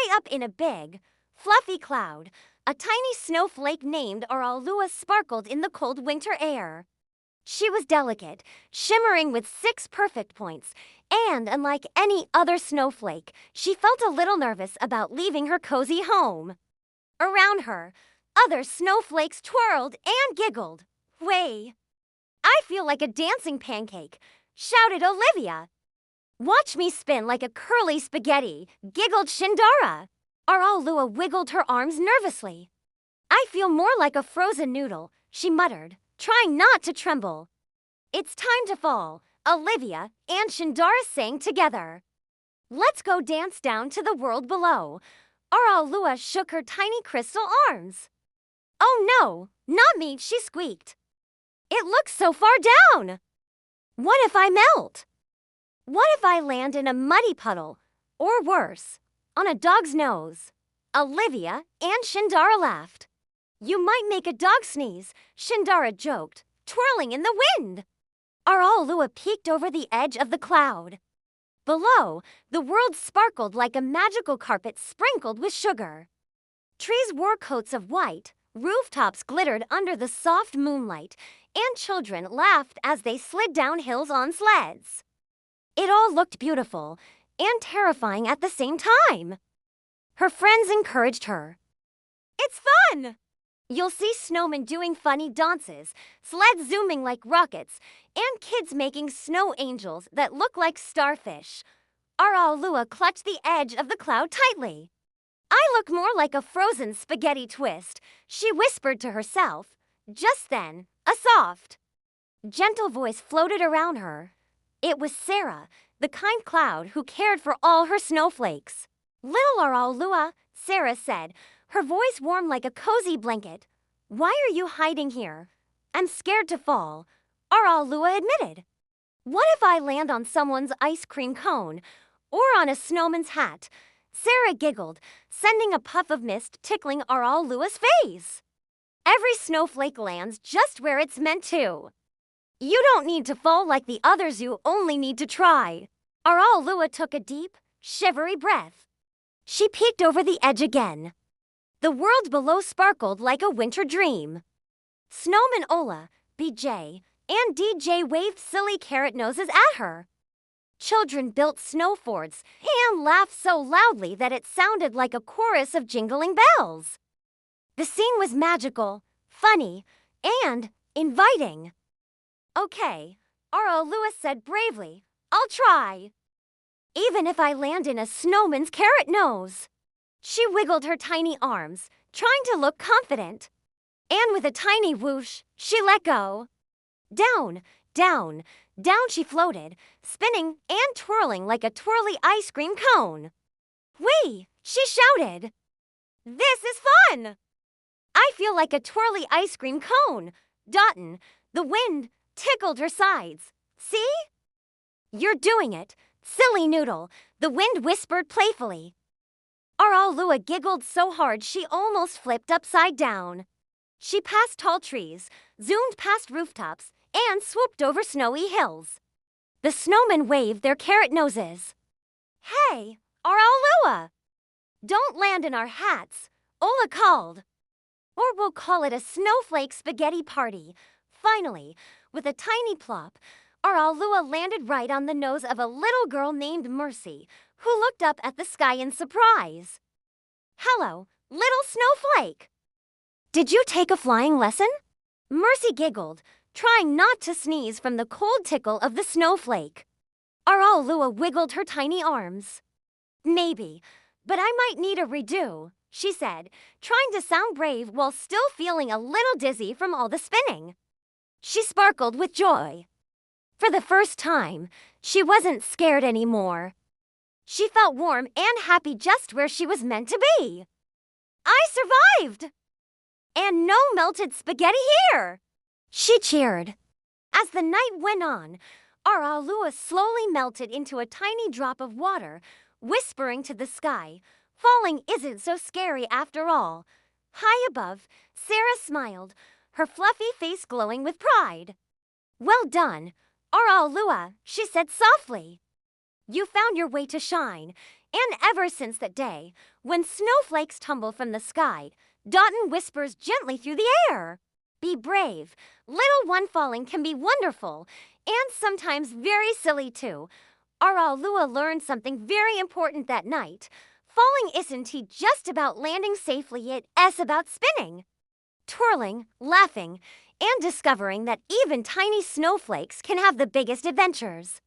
High up in a big, fluffy cloud, a tiny snowflake named Oraluwa sparkled in the cold winter air. She was delicate, shimmering with 6 perfect points, and unlike any other snowflake, she felt a little nervous about leaving her cozy home. Around her, other snowflakes twirled and giggled. "Way! I feel like a dancing pancake," shouted Olivia. "Watch me spin like a curly spaghetti," giggled Shindara. Oraluwa wiggled her arms nervously. "I feel more like a frozen noodle," she muttered, trying not to tremble. "It's time to fall," Olivia and Shindara sang together. "Let's go dance down to the world below." Oraluwa shook her tiny crystal arms. "Oh no, not me," she squeaked. "It looks so far down. What if I melt? What if I land in a muddy puddle? Or worse, on a dog's nose?" Olivia and Shindara laughed. "You might make a dog sneeze," Shindara joked, twirling in the wind. Oraluwa peeked over the edge of the cloud. Below, the world sparkled like a magical carpet sprinkled with sugar. Trees wore coats of white, rooftops glittered under the soft moonlight, and children laughed as they slid down hills on sleds. It all looked beautiful and terrifying at the same time. Her friends encouraged her. "It's fun! You'll see snowmen doing funny dances, sleds zooming like rockets, and kids making snow angels that look like starfish." Oraluwa clutched the edge of the cloud tightly. "I look more like a frozen spaghetti twist," she whispered to herself. Just then, a soft, gentle voice floated around her. It was Sarah, the kind cloud who cared for all her snowflakes. "Little Oraluwa," Sarah said, her voice warm like a cozy blanket. "Why are you hiding here?" "I'm scared to fall," Oraluwa admitted. "What if I land on someone's ice cream cone or on a snowman's hat?" Sarah giggled, sending a puff of mist tickling Oraluwa's face. "Every snowflake lands just where it's meant to. You don't need to fall like the others, you only need to try." Oraluwa took a deep, shivery breath. She peeked over the edge again. The world below sparkled like a winter dream. Snowman Ola, BJ, and DJ waved silly carrot noses at her. Children built snow forts and laughed so loudly that it sounded like a chorus of jingling bells. The scene was magical, funny, and inviting. "Okay," Oraluwa said bravely, "I'll try. Even if I land in a snowman's carrot nose." She wiggled her tiny arms, trying to look confident. And with a tiny whoosh, she let go. Down, down, down she floated, spinning and twirling like a twirly ice cream cone. "Whee!" she shouted. "This is fun! I feel like a twirly ice cream cone." Dottin, the wind, tickled her sides. "See? You're doing it, silly noodle," the wind whispered playfully. Oraluwa giggled so hard she almost flipped upside down. She passed tall trees, zoomed past rooftops, and swooped over snowy hills. The snowmen waved their carrot noses. "Hey, Oraluwa! Don't land in our hats," Ola called. "Or we'll call it a snowflake spaghetti party." Finally, with a tiny plop, Oraluwa landed right on the nose of a little girl named Mercy, who looked up at the sky in surprise. "Hello, little snowflake. Did you take a flying lesson?" Mercy giggled, trying not to sneeze from the cold tickle of the snowflake. Oraluwa wiggled her tiny arms. "Maybe, but I might need a redo," she said, trying to sound brave while still feeling a little dizzy from all the spinning. She sparkled with joy. For the first time, she wasn't scared anymore. She felt warm and happy just where she was meant to be. "I survived! And no melted spaghetti here!" she cheered. As the night went on, Oraluwa slowly melted into a tiny drop of water, whispering to the sky, "Falling isn't so scary after all." High above, Sarah smiled, her fluffy face glowing with pride. "Well done, Oraluwa," she said softly. "You found your way to shine, And ever since that day, when snowflakes tumble from the sky, Dotton whispers gently through the air. Be brave. Little one, falling can be wonderful, and sometimes very silly too. Oraluwa learned something very important that night. Falling isn't just about landing safely, it's about spinning, twirling, laughing, and discovering that even tiny snowflakes can have the biggest adventures.